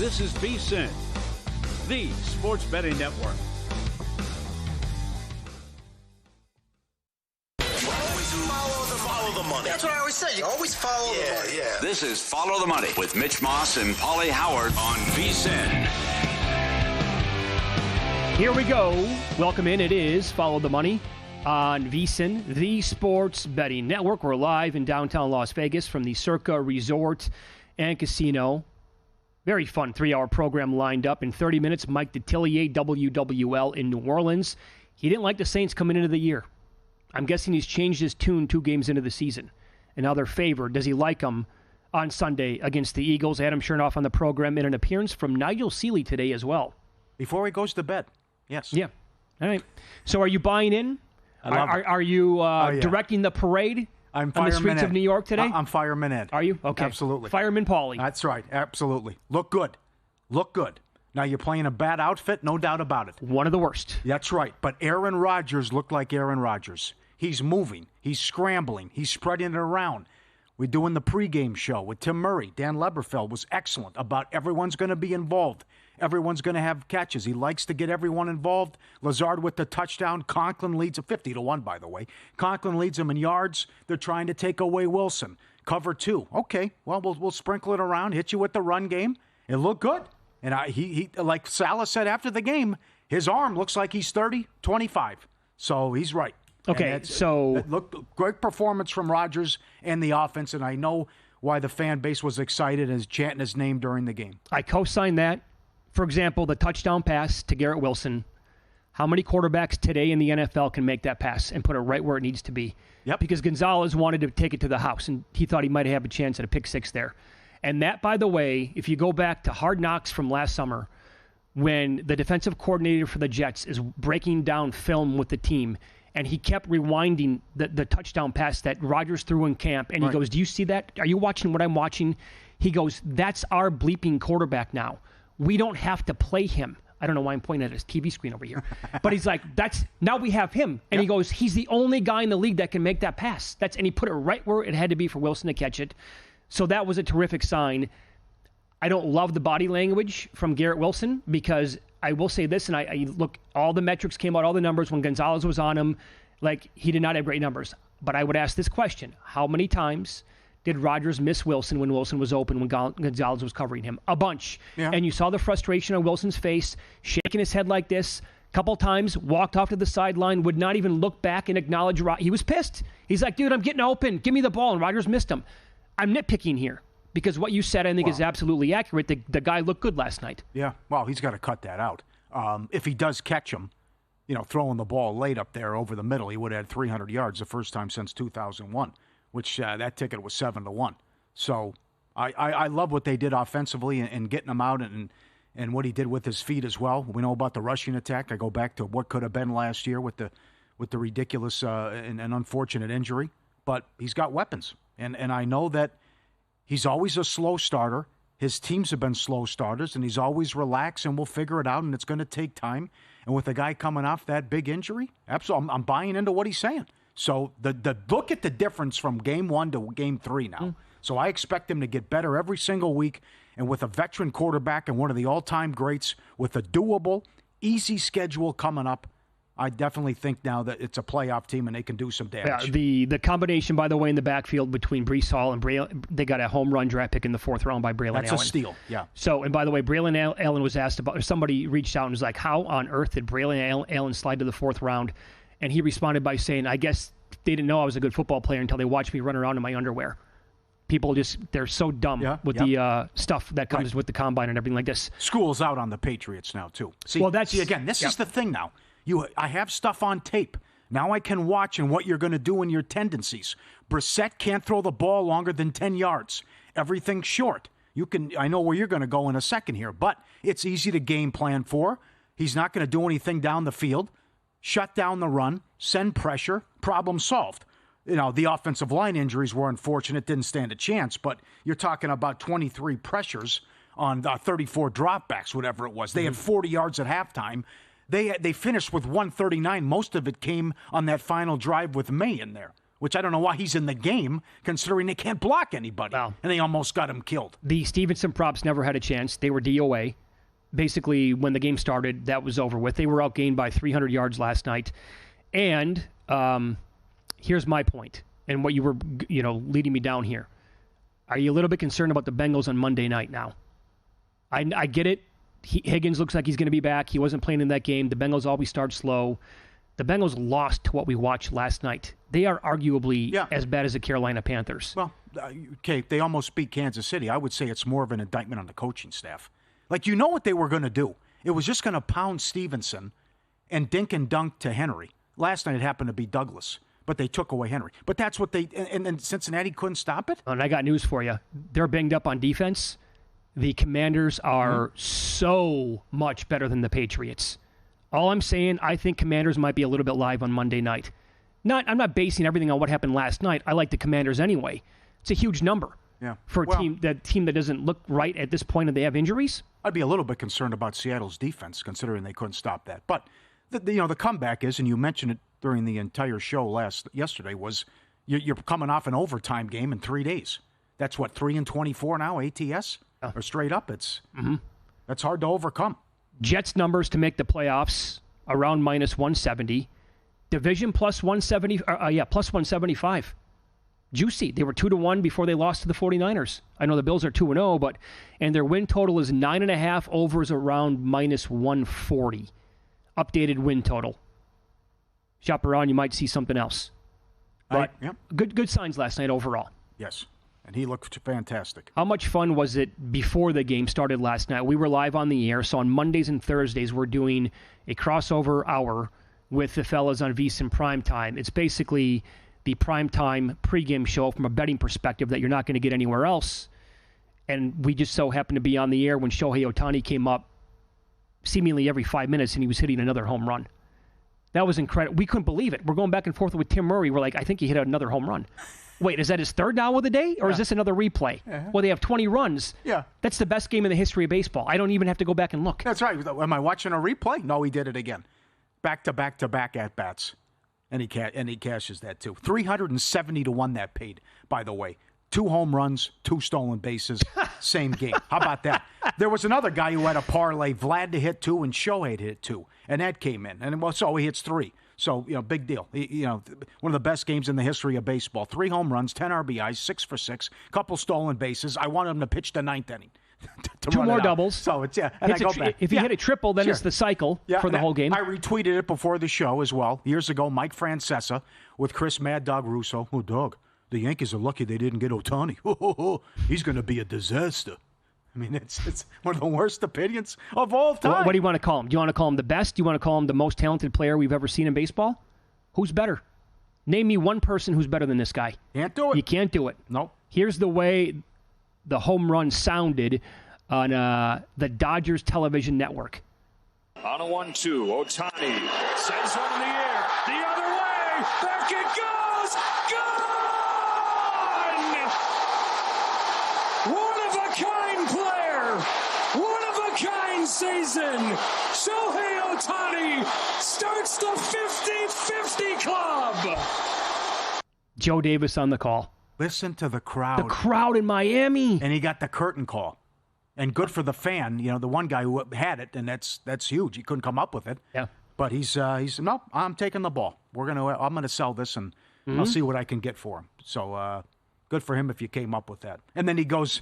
This is VSiN, the sports betting network. Follow the money. That's what I always say. You always follow the money. Yeah. This is Follow the Money with Mitch Moss and Pauly Howard on VSiN. Here we go. Welcome in. It is Follow the Money on VSiN, the sports betting network. We're live in downtown Las Vegas from the Circa Resort and Casino. Very fun 3-hour program lined up. In 30 minutes, Mike Detillier, WWL in New Orleans. He didn't like the Saints coming into the year. I'm guessing he's changed his tune 2 games into the season. And now they're favored. Does he like them on Sunday against the Eagles? Adam Chernoff on the program in an appearance from Nigel Seeley today as well. Before he goes to bed. Yes. Yeah. All right. So are you buying in? Are you directing the parade on the streets of New York today? I'm fireman Ed. Are you? Okay. Absolutely. Fireman Pauly. That's right. Absolutely. Look good. Look good. Now, you're playing a bad outfit, no doubt about it. One of the worst. That's right. But Aaron Rodgers looked like Aaron Rodgers. He's moving. He's scrambling. He's spreading it around. We're doing the pregame show with Tim Murray. Dan Leberfeld was excellent about everyone's going to be involved. Everyone's going to have catches. He likes to get everyone involved. Lazard with the touchdown. Conklin leads him 50-1, by the way. Conklin leads him in yards. They're trying to take away Wilson. Cover 2. Okay, well, we'll sprinkle it around, hit you with the run game. It looked good. And he like Salah said after the game, his arm looks like he's 30, 25. So he's right. Okay, so look, great performance from Rodgers and the offense, and I know why the fan base was excited as chanting his name during the game. I co-sign that. For example, the touchdown pass to Garrett Wilson. How many quarterbacks today in the NFL can make that pass and put it right where it needs to be? Yep. Because Gonzalez wanted to take it to the house, and he thought he might have a chance at a pick 6 there. And that, by the way, if you go back to Hard Knocks from last summer, when the defensive coordinator for the Jets is breaking down film with the team, and he kept rewinding the touchdown pass that Rodgers threw in camp. And he goes, do you see that? Are you watching what I'm watching? He goes, that's our bleeping quarterback now. We don't have to play him. I don't know why I'm pointing at his TV screen over here. But he's like, now we have him. And he goes, he's the only guy in the league that can make that pass. And he put it right where it had to be for Wilson to catch it. So that was a terrific sign. I don't love the body language from Garrett Wilson because I will say this, and I look, all the metrics came out, all the numbers when Gonzalez was on him, like he did not have great numbers. But I would ask this question: how many times did Rodgers miss Wilson when Wilson was open, when Gonzalez was covering him? A bunch. Yeah. And you saw the frustration on Wilson's face, shaking his head like this. A couple times, walked off to the sideline, would not even look back and acknowledge Rodgers. He was pissed. He's like, dude, I'm getting open. Give me the ball. And Rodgers missed him. I'm nitpicking here. Because what you said, I think, is absolutely accurate. The guy looked good last night. Yeah, well, he's got to cut that out. If he does catch him, throwing the ball late up there over the middle, he would have had 300 yards the first time since 2001, which that ticket was 7-1. So I love what they did offensively and getting him out and what he did with his feet as well. We know about the rushing attack. I go back to what could have been last year with the ridiculous and unfortunate injury. But he's got weapons, and I know that he's always a slow starter. His teams have been slow starters, and he's always relaxed, and we'll figure it out, and it's going to take time. And with a guy coming off that big injury, absolutely, I'm buying into what he's saying. So the look at the difference from game 1 to game 3 now. So I expect him to get better every single week, and with a veteran quarterback and one of the all-time greats, with a doable, easy schedule coming up, I definitely think now that it's a playoff team and they can do some damage. Yeah, the combination, by the way, in the backfield between Breece Hall and Braylon, they got a home run draft pick in the 4th round by Braylon Allen. That's a steal, yeah. So, and by the way, Braylon Allen was asked about, somebody reached out and was like, how on earth did Braylon Allen slide to the 4th round? And he responded by saying, I guess they didn't know I was a good football player until they watched me run around in my underwear. People they're so dumb with the stuff that comes with the combine and everything like this. School's out on the Patriots now, too. See, again, this is the thing now. I have stuff on tape. Now I can watch and what you're going to do and your tendencies. Brissett can't throw the ball longer than 10 yards. Everything's short. I know where you're going to go in a second here, but it's easy to game plan for. He's not going to do anything down the field. Shut down the run, send pressure, problem solved. The offensive line injuries were unfortunate, didn't stand a chance, but you're talking about 23 pressures on 34 dropbacks, whatever it was. They had 40 yards at halftime. They finished with 139. Most of it came on that final drive with May in there. which I don't know why he's in the game, considering they can't block anybody. Wow. And they almost got him killed. The Stevenson props never had a chance. They were DOA. Basically, when the game started, that was over with. They were outgained by 300 yards last night. And here's my point, and what you were, leading me down here. Are you a little bit concerned about the Bengals on Monday night now? I get it. Higgins looks like he's going to be back. He wasn't playing in that game. The Bengals always start slow. The Bengals lost to what we watched last night. They are arguably as bad as the Carolina Panthers. Well, okay, they almost beat Kansas City. I would say it's more of an indictment on the coaching staff. Like, you know what they were going to do. It was just going to pound Stevenson and dink and dunk to Henry. Last night it happened to be Douglas, but they took away Henry. But that's what they – and Cincinnati couldn't stop it? And I got news for you. They're banged up on defense. The Commanders are so much better than the Patriots. All I'm saying, I think Commanders might be a little bit live on Monday night. I'm not basing everything on what happened last night. I like the Commanders anyway. It's a huge number for a team that doesn't look right at this point and they have injuries. I'd be a little bit concerned about Seattle's defense, considering they couldn't stop that. But the comeback is, and you mentioned it during the entire show yesterday, was you're coming off an overtime game in 3 days. That's what, 3-24 now, ATS? Or straight up, that's hard to overcome. Jets numbers to make the playoffs around minus 170. Division plus 170, plus 175. Juicy. They were 2-1 before they lost to the 49ers. I know the Bills are 2-0, and their win total is 9.5, overs around minus 140. Updated win total. Shop around, you might see something else. But good signs last night overall. Yes. And he looked fantastic. How much fun was it before the game started last night? We were live on the air, so on Mondays and Thursdays, we're doing a crossover hour with the fellas on VSiN Primetime. It's basically the primetime pregame show from a betting perspective that you're not going to get anywhere else. And we just so happened to be on the air when Shohei Ohtani came up seemingly every 5 minutes, and he was hitting another home run. That was incredible. We couldn't believe it. We're going back and forth with Tim Murray. We're like, I think he hit another home run. Wait, is that his third now of the day? Or is this another replay? Well, they have 20 runs. Yeah. That's the best game in the history of baseball. I don't even have to go back and look. That's right. Am I watching a replay? No, he did it again. Back-to-back-to-back at-bats. And he cashes that, too. 370-1 that paid, by the way. 2 home runs, 2 stolen bases, same game. How about that? There was another guy who had a parlay, Vlad to hit 2 and Shohei to hit 2. And that came in. And so he hits 3. So, big deal. One of the best games in the history of baseball. 3 home runs, 10 RBIs, 6 for 6, couple stolen bases. I wanted him to pitch the 9th inning. 2 more doubles. So it's, and I go back. If you hit a triple, then it's the cycle for the whole game. I retweeted it before the show as well. Years ago, Mike Francesa with Chris Mad Dog Russo. Oh, dog, the Yankees are lucky they didn't get Ohtani. He's going to be a disaster. I mean, it's one of the worst opinions of all time. What do you want to call him? Do you want to call him the best? Do you want to call him the most talented player we've ever seen in baseball? Who's better? Name me one person who's better than this guy. Can't do it. You can't do it. Nope. Here's the way the home run sounded on the Dodgers television network. On a 1-2, Ohtani sends one in the air. The other way. Back it goes. Gone! One-of-a-kind player. One-of-a-kind season. Shohei Ohtani starts the 50-50 club. Joe Davis on the call. Listen to the crowd. The crowd in Miami. And he got the curtain call. And good for the fan, the one guy who had it, and that's huge. He couldn't come up with it. Yeah. But he's no, I'm taking the ball. I'm gonna sell this, and I'll see what I can get for him. So good for him if you came up with that. And then he goes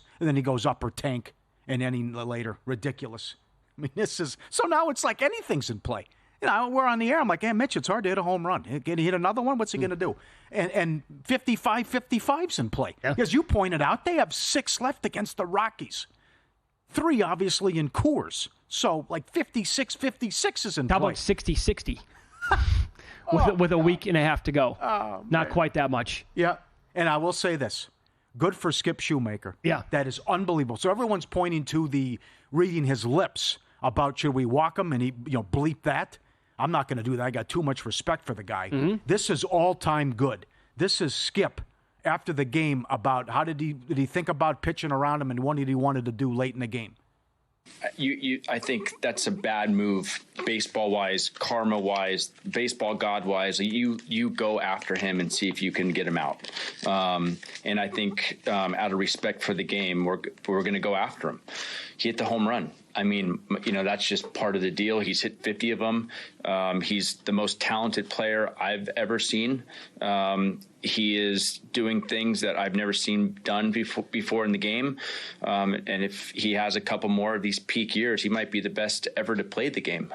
upper tank, and then later ridiculous. I mean, this is so now it's like anything's in play. We're on the air. I'm like, hey, Mitch, it's hard to hit a home run. Can he hit another one? What's he going to do? And 55-55's in play. Yeah. As you pointed out, they have 6 left against the Rockies. 3, obviously, in Coors. So, like, 56-56 is in play. How about 60-60? with a week and a half to go. Oh, Not quite that much. Yeah. And I will say this. Good for Skip Shoemaker. Yeah. That is unbelievable. So everyone's pointing to the reading his lips about should we walk him and he bleep that. I'm not going to do that. I got too much respect for the guy. Mm-hmm. This is all-time good. This is Skip after the game about how did he think about pitching around him and what he wanted to do late in the game. I think that's a bad move, baseball-wise, karma-wise, baseball god-wise. You go after him and see if you can get him out. And I think out of respect for the game, we're going to go after him. He hit the home run. I mean, that's just part of the deal. He's hit 50 of them. He's the most talented player I've ever seen. He is doing things that I've never seen done before in the game. And if he has a couple more of these peak years, he might be the best ever to play the game.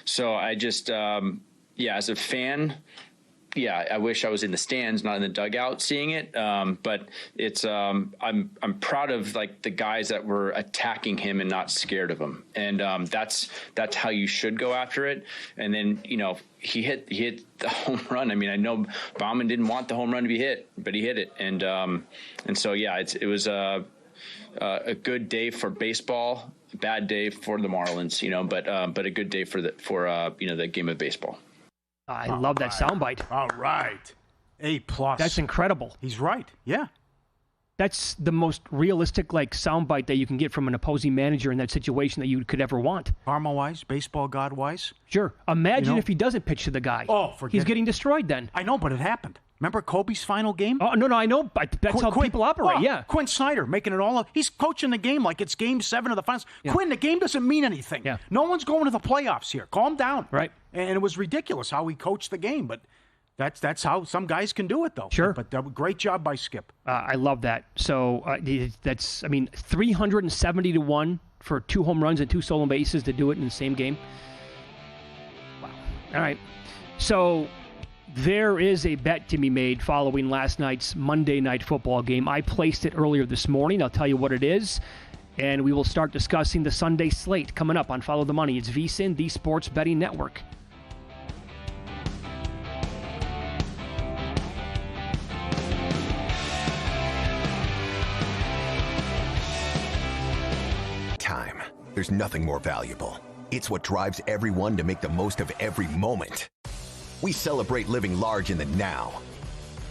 So I just, as a fan, I wish I was in the stands, not in the dugout seeing it. But it's, I'm proud of like the guys that were attacking him and not scared of him. And, that's how you should go after it. And then, he hit the home run. I mean, I know Baumann didn't want the home run to be hit, but he hit it. And so, it was a good day for baseball, a bad day for the Marlins, but a good day for the game of baseball. I love that soundbite. All right. A+. That's incredible. He's right. Yeah. That's the most realistic soundbite that you can get from an opposing manager in that situation that you could ever want. Karma-wise, baseball god-wise. Sure. Imagine if he doesn't pitch to the guy. Oh, forget He's getting destroyed then. I know, but it happened. Remember Kobe's final game? Oh, no, I know. That's how people operate, yeah. Quinn Snyder making it all up. He's coaching the game like it's game 7 of the finals. Yeah. Quinn, the game doesn't mean anything. Yeah. No one's going to the playoffs here. Calm down. Right. And it was ridiculous how he coached the game, but that's how some guys can do it, though. Sure. But great job by Skip. I love that. So that's, 370 to 1 for 2 home runs and 2 stolen bases to do it in the same game. Wow. All right. So there is a bet to be made following last night's Monday Night Football game. I placed it earlier this morning. I'll tell you what it is. And we will start discussing the Sunday slate coming up on Follow the Money. It's VSiN, the Sports Betting Network. Time. There's nothing more valuable. It's what drives everyone to make the most of every moment. We celebrate living large in the now.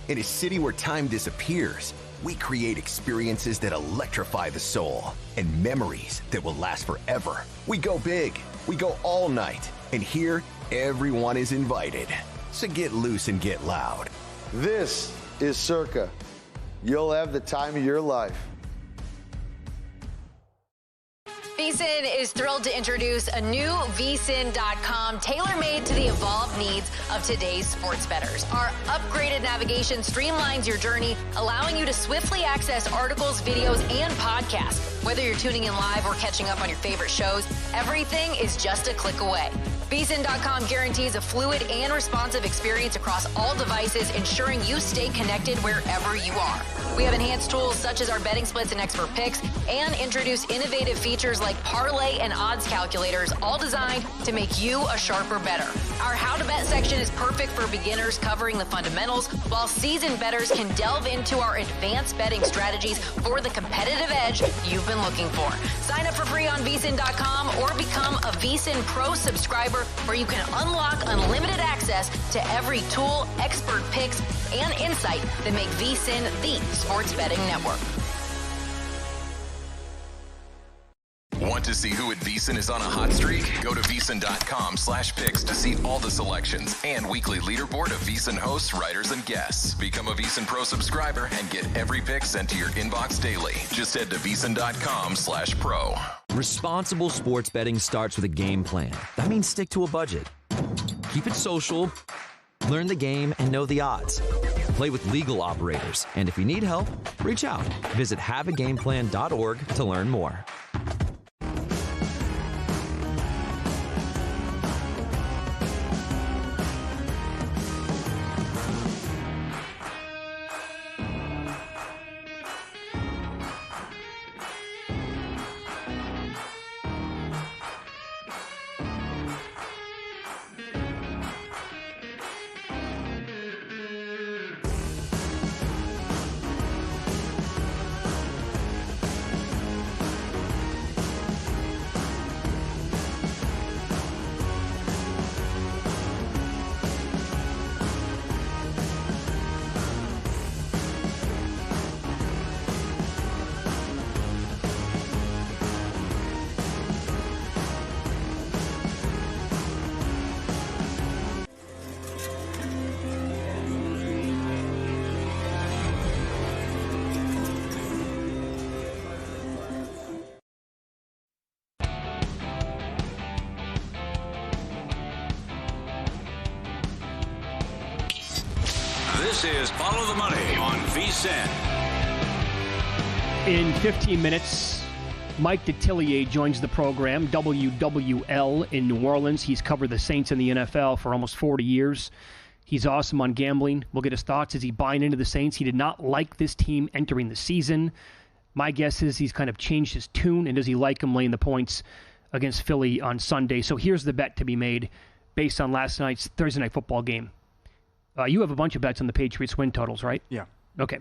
In a city where time disappears, we create experiences that electrify the soul and memories that will last forever. We go big, we go all night, and here, everyone is invited. So get loose and get loud. This is Circa. You'll have the time of your life. VSiN is thrilled to introduce a new VSiN.com tailor-made to the evolved needs of today's sports bettors. Our upgraded navigation streamlines your journey, allowing you to swiftly access articles, videos, and podcasts. Whether you're tuning in live or catching up on your favorite shows, everything is just a click away. VSiN.com guarantees a fluid and responsive experience across all devices, ensuring you stay connected wherever you are. We have enhanced tools such as our betting splits and expert picks, and introduce innovative features like parlay and odds calculators, all designed to make you a sharper bettor. Our How to Bet section is perfect for beginners, covering the fundamentals, while seasoned bettors can delve into our advanced betting strategies for the competitive edge you've been looking for. Sign up for free on VSiN.com or become a VSiN Pro subscriber, where you can unlock unlimited access to every tool, expert picks, and insight that make VSiN the sports betting network. Want to see who at VSiN is on a hot streak? Go to VSiN.com/picks to see all the selections and weekly leaderboard of VSiN hosts, writers, and guests. Become a VSiN Pro subscriber and get every pick sent to your inbox daily. Just head to VSiN.com/pro. Responsible sports betting starts with a game plan. That means stick to a budget. Keep it social, learn the game, and know the odds. Play with legal operators, and if you need help, reach out. Visit haveagameplan.org to learn more. This is Follow the Money on VSiN. In 15 minutes, Mike Detillier joins the program, WWL in New Orleans. He's covered the Saints in the NFL for almost 40 years. He's awesome on gambling. We'll get his thoughts. Is he buying into the Saints? He did not like this team entering the season. My guess is he's kind of changed his tune, and does he like him laying the points against Philly on Sunday? So here's the bet to be made based on last night's Thursday Night Football game. You have a bunch of bets on the Patriots win totals, right? Yeah. Okay.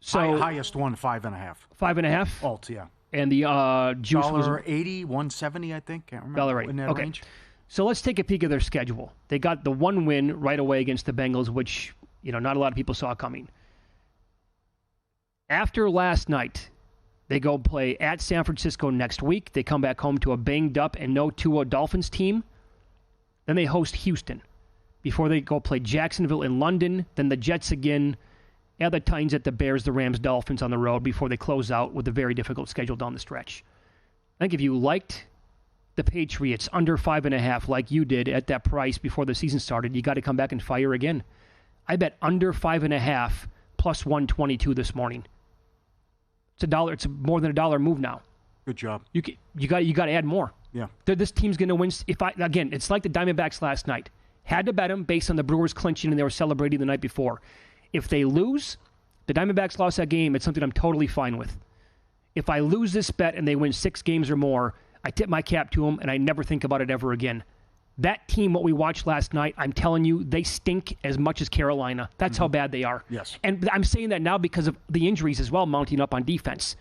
So highest one, 5.5. 5.5? Alt, yeah. And the juice was $1.80, $1.70, I think. Can't remember. $1.80. In that Okay. range. So let's take a peek at their schedule. They got the one win right away against the Bengals, which, not a lot of people saw coming. After last night, they go play at San Francisco next week. They come back home to a banged up and no Tua Dolphins team. Then they host Houston before they go play Jacksonville in London, then the Jets again, and the Titans at the Bears, the Rams, Dolphins on the road before they close out with a very difficult schedule down the stretch. I think if you liked the Patriots under 5.5 like you did at that price before the season started, you got to come back and fire again. I bet under 5.5 plus 122 this morning. It's $1. It's more than $1 move now. Good job. You got to add more. Yeah. This team's going to win. Again, it's like the Diamondbacks last night. Had to bet them based on the Brewers clinching and they were celebrating the night before. If they lose, the Diamondbacks lost that game. It's something I'm totally fine with. If I lose this bet and they win 6 games or more, I tip my cap to them and I never think about it ever again. That team, what we watched last night, I'm telling you, they stink as much as Carolina. That's how bad they are. Yes. And I'm saying that now because of the injuries as well mounting up on defense.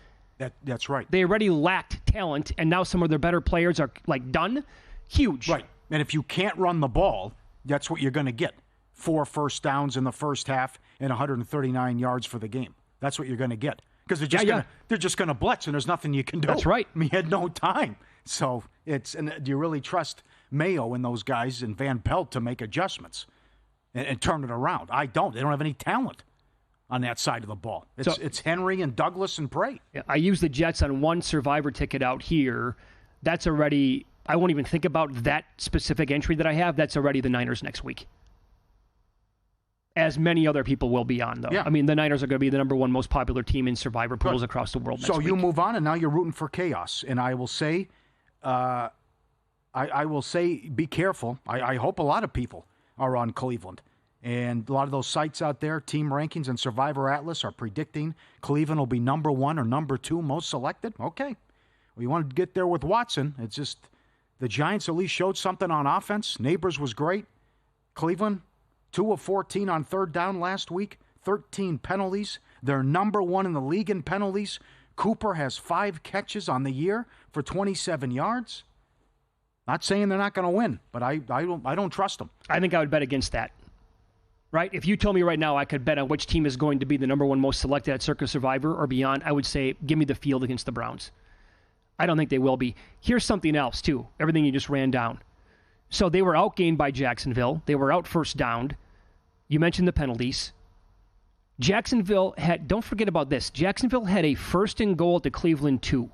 That's right. They already lacked talent, and now some of their better players are, done. Huge. Right. And if you can't run the ball, that's what you're going to get. 4 first downs in the first half and 139 yards for the game. That's what you're going to get. Because they're just going to blitz, and there's nothing you can do. That's right. I mean, you had no time. So and do you really trust Mayo and those guys and Van Pelt to make adjustments and turn it around? I don't. They don't have any talent on that side of the ball. It's Henry and Douglas and Bray. I use the Jets on one survivor ticket out here. That's already, I won't even think about that specific entry that I have. That's already the Niners next week. As many other people will be on, though. Yeah. I mean, the Niners are going to be the number one most popular team in survivor pools across the world next week. So you move on, and now you're rooting for chaos. And I will say, I will say, be careful. I hope a lot of people are on Cleveland. And a lot of those sites out there, Team Rankings and Survivor Atlas, are predicting Cleveland will be number 1 or number 2 most selected. Okay. Well, you want to get there with Watson. It's just the Giants at least showed something on offense. Neighbors was great. Cleveland, 2 of 14 on third down last week, 13 penalties. They're number 1 in the league in penalties. Cooper has 5 catches on the year for 27 yards. Not saying they're not going to win, but I don't trust them. I think I would bet against that. Right? If you told me right now I could bet on which team is going to be the number 1 most selected at Circa Survivor or beyond, I would say give me the field against the Browns. I don't think they will be. Here's something else, too. Everything you just ran down. So they were outgained by Jacksonville. They were out first downed. You mentioned the penalties. Jacksonville had, don't forget about this, Jacksonville had a first and goal at the Cleveland 2,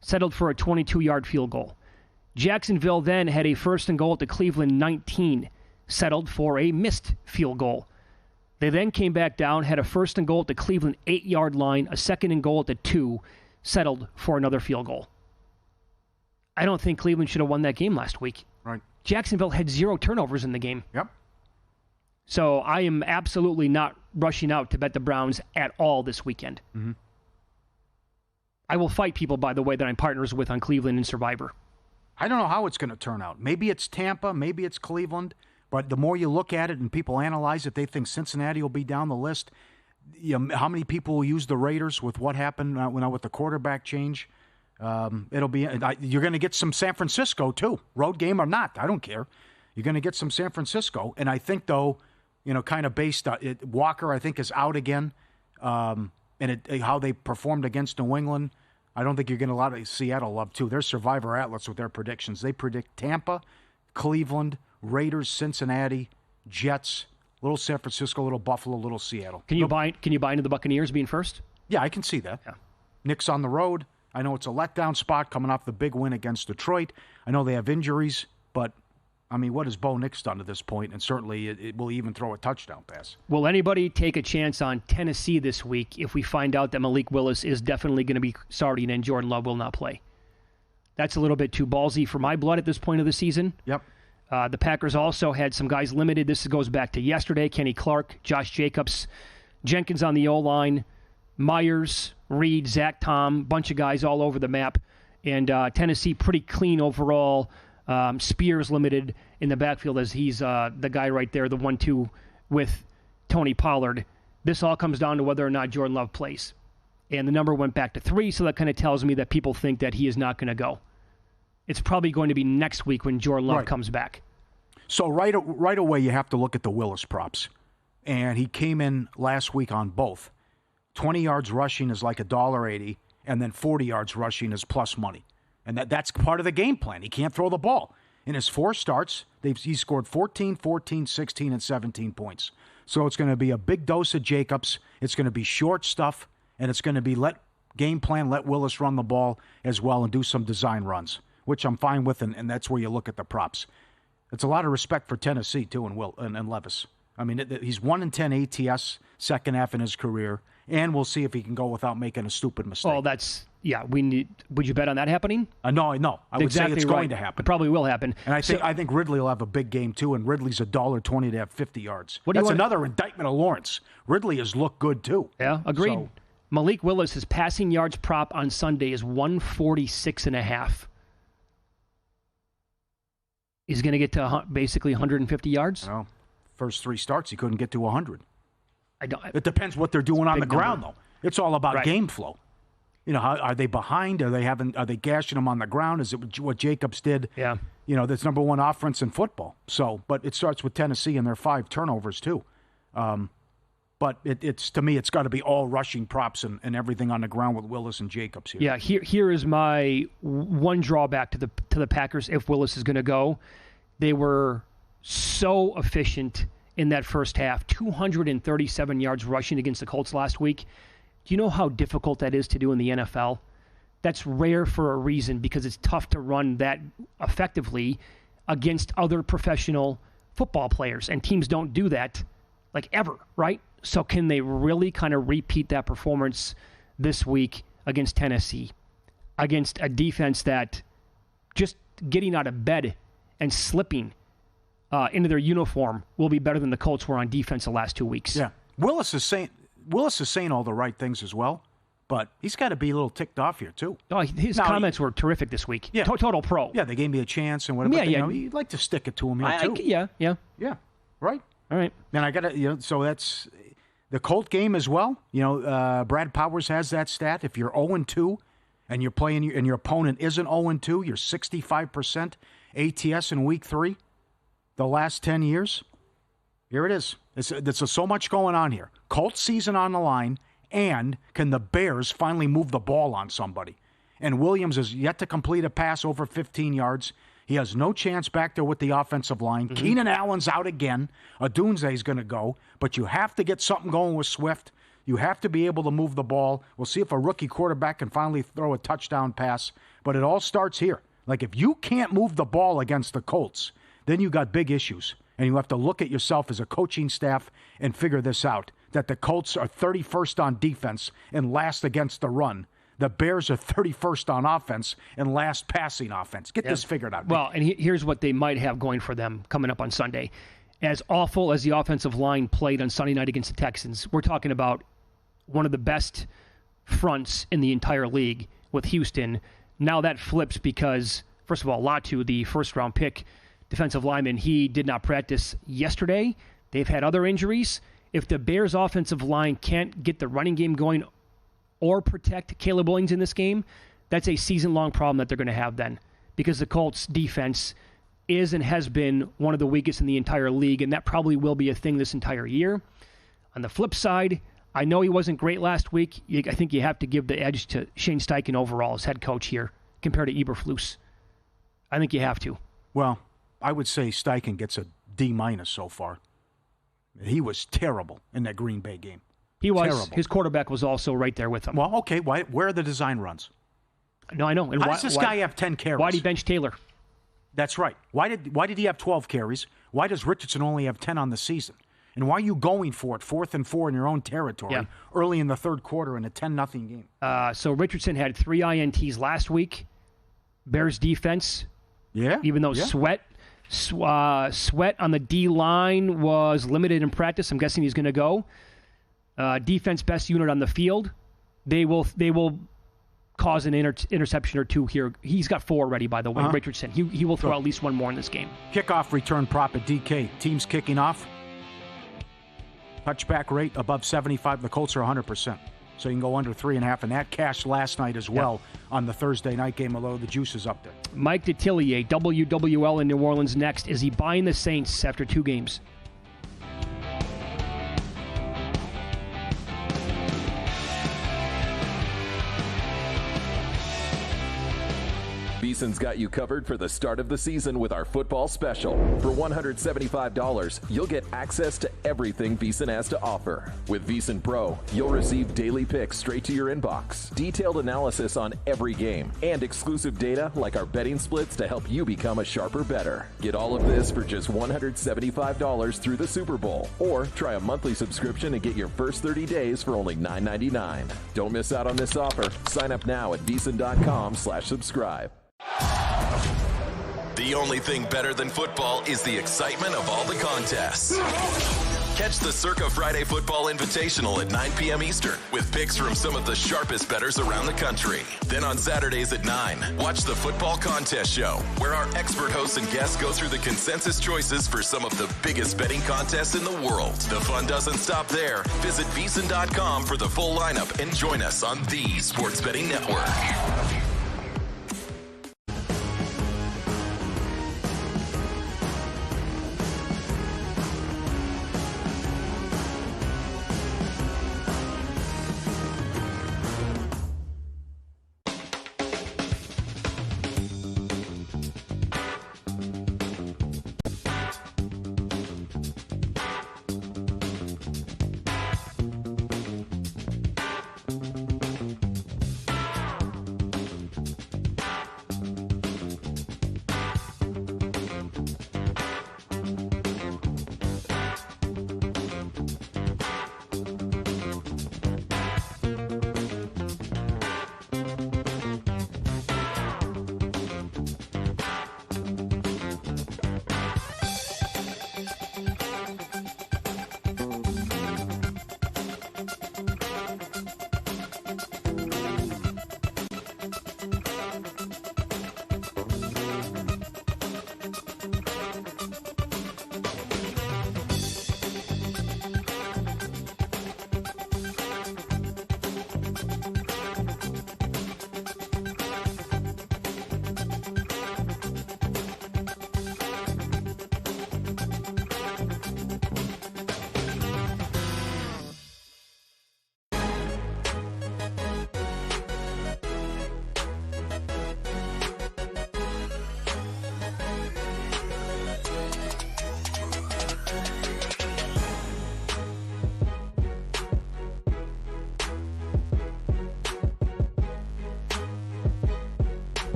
settled for a 22-yard field goal. Jacksonville then had a first and goal at the Cleveland 19, settled for a missed field goal. They then came back down, had a first and goal at the Cleveland 8-yard line, a second and goal at the 2, settled for another field goal. I don't think Cleveland should have won that game last week. Right. Jacksonville had 0 turnovers in the game. Yep. So I am absolutely not rushing out to bet the Browns at all this weekend. Mm-hmm. I will fight people, by the way, that I'm partners with on Cleveland and Survivor. I don't know how it's going to turn out. Maybe it's Tampa, maybe it's Cleveland. But the more you look at it and people analyze it, they think Cincinnati will be down the list. How many people will use the Raiders with what happened with the quarterback change? It'll be you're going to get some San Francisco too, road game or not. I don't care. You're going to get some San Francisco, and I think though, kind of based on it, Walker, I think is out again, and how they performed against New England. I don't think you're going to allow Seattle love too. Their Survivor Atlas with their predictions. They predict Tampa, Cleveland, Raiders, Cincinnati, Jets, little San Francisco, little Buffalo, little Seattle. Can you buy into the Buccaneers being first? Yeah, I can see that. Yeah. Nick's on the road. I know it's a letdown spot coming off the big win against Detroit. I know they have injuries, but I mean, what has Bo Nix done to this point? And certainly it will even throw a touchdown pass. Will anybody take a chance on Tennessee this week if we find out that Malik Willis is definitely going to be starting and Jordan Love will not play? That's a little bit too ballsy for my blood at this point of the season. Yep. The Packers also had some guys limited. This goes back to yesterday. Kenny Clark, Josh Jacobs, Jenkins on the O-line, Myers, Reed, Zach Tom, bunch of guys all over the map. And Tennessee pretty clean overall. Spears limited in the backfield as he's the guy right there, the 1-2 with Tony Pollard. This all comes down to whether or not Jordan Love plays. And the number went back to 3, so that kind of tells me that people think that he is not going to go. It's probably going to be next week when Jordan Love comes back. So right away you have to look at the Willis props. And he came in last week on both. 20 yards rushing is like $1.80, and then 40 yards rushing is plus money. And that's part of the game plan. He can't throw the ball. In his 4 starts, he scored 14, 14, 16, and 17 points. So it's going to be a big dose of Jacobs. It's going to be short stuff, and it's going to be let Willis run the ball as well and do some design runs, which I'm fine with, and that's where you look at the props. It's a lot of respect for Tennessee, too, and Levis. I mean, he's 1-10 ATS second half in his career, and we'll see if he can go without making a stupid mistake. Oh, would you bet on that happening? No. I would say it's going to It happen. probably will happen. And I think Ridley will have a big game, too, and Ridley's $1.20 to have 50 yards. That's another indictment of Lawrence. Ridley has looked good, too. Yeah, agreed. So, Malik Willis' passing yards prop on Sunday is 146.5. He's going to get to basically 150 yards? No. First 3 starts, he couldn't get to 100. It depends what they're doing on the ground, though. It's all about game flow. You know, are they behind? Are they gashing them on the ground? Is it what Jacobs did? Yeah. You know, that's number 1 offense in football. So, but it starts with Tennessee and their 5 turnovers too. But it's to me, it's got to be all rushing props and everything on the ground with Willis and Jacobs here. Yeah. Here is my one drawback to the Packers if Willis is going to go. They were so efficient in that first half, 237 yards rushing against the Colts last week. Do you know how difficult that is to do in the NFL? That's rare for a reason because it's tough to run that effectively against other professional football players, and teams don't do that like ever, right? So can they really kind of repeat that performance this week against Tennessee, against a defense that just getting out of bed and slipping into their uniform will be better than the Colts were on defense the last 2 weeks? Yeah. Willis is saying all the right things as well, but he's got to be a little ticked off here, too. Oh, his comments were terrific this week. Yeah. Total pro. Yeah, they gave me a chance and whatever. Yeah, but, yeah. You know, you'd like to stick it to him here, too. Yeah. Yeah, right? All right. And I got to, so that's the Colt game as well. You know, Brad Powers has that stat. If you're 0-2 and you're playing and your opponent isn't 0-2, you're 65% ATS in week 3 the last 10 years. Here it is. There's so much going on here. Colts season on the line, and can the Bears finally move the ball on somebody? And Williams has yet to complete a pass over 15 yards. He has no chance back there with the offensive line. Mm-hmm. Keenan Allen's out again. Odunze's going to go. But you have to get something going with Swift. You have to be able to move the ball. We'll see if a rookie quarterback can finally throw a touchdown pass. But it all starts here. Like, if you can't move the ball against the Colts, then you got big issues. And you have to look at yourself as a coaching staff and figure this out, that the Colts are 31st on defense and last against the run. The Bears are 31st on offense and last passing offense. Get this figured out. Well, and here's what they might have going for them coming up on Sunday. As awful as the offensive line played on Sunday night against the Texans, we're talking about one of the best fronts in the entire league with Houston. Now that flips because, first of all, Latu, the first-round pick defensive lineman, he did not practice yesterday. They've had other injuries. If the Bears' offensive line can't get the running game going or protect Caleb Williams in this game, that's a season-long problem that they're going to have then, because the Colts' defense is and has been one of the weakest in the entire league, and that probably will be a thing this entire year. On the flip side, I know he wasn't great last week. I think you have to give the edge to Shane Steichen overall as head coach here compared to Eberflus. I think you have to. Well, I would say Steichen gets a D- so far. He was terrible in that Green Bay game. He was. Terrible. His quarterback was also right there with him. Well, okay. Where are the design runs? No, I know. And How does this guy have 10 carries? Why'd he bench Taylor? That's right. Why did he have 12 carries? Why does Richardson only have 10 on the season? And why are you going for it, 4th and 4 in your own territory, early in the third quarter in a 10-0 game? So Richardson had 3 INTs last week. Bears defense. Yeah. Even though Sweat on the D-line was limited in practice, I'm guessing he's going to go. Defense best unit on the field. They will cause an interception or two here. He's got 4 already, by the way, Richardson. He will throw at least one more in this game. Kickoff return prop at DK. Teams kicking off. Touchback rate above 75. The Colts are 100%. So you can go under 3.5. And that cashed last night as well on the Thursday night game, although the juice is up there. Mike Detillier, WWL in New Orleans next. Is he buying the Saints after 2 games? VSiN's got you covered for the start of the season with our football special. For $175, you'll get access to everything VSiN has to offer. With VSiN Pro, you'll receive daily picks straight to your inbox, detailed analysis on every game, and exclusive data like our betting splits to help you become a sharper bettor. Get all of this for just $175 through the Super Bowl. Or try a monthly subscription and get your first 30 days for only $9.99. Don't miss out on this offer. Sign up now at VSiN.com/subscribe. The only thing better than football is the excitement of all the contests. Catch the Circa Friday Football Invitational at 9 p.m. Eastern with picks from some of the sharpest bettors around the country. Then on Saturdays at 9, watch the Football Contest Show, where our expert hosts and guests go through the consensus choices for some of the biggest betting contests in the world. The fun doesn't stop there. Visit VSiN.com for the full lineup and join us on the Sports Betting Network.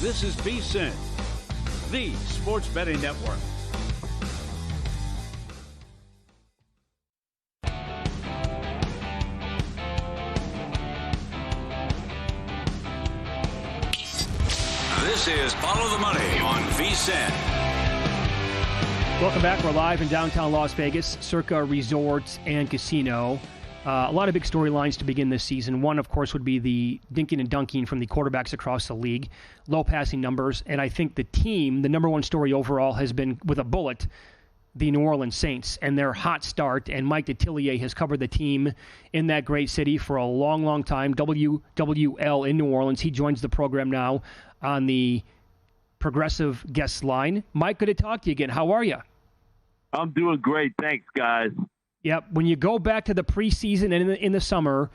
This is VSiN, the Sports Betting Network. This is Follow the Money on VSiN. Welcome back. We're live in downtown Las Vegas, Circa Resort and Casino. A lot of big storylines to begin this season. One, of course, would be the dinking and dunking from the quarterbacks across the league, low passing numbers. And I think the team, the number one story overall, has been, with a bullet, the New Orleans Saints and their hot start. And Mike Detillier has covered the team in that great city for a long, long time. WWL in New Orleans. He joins the program now on the Progressive guest line. Mike, good to talk to you again. How are you? I'm doing great. Thanks, guys. Yep. When you go back to the preseason and in the summer,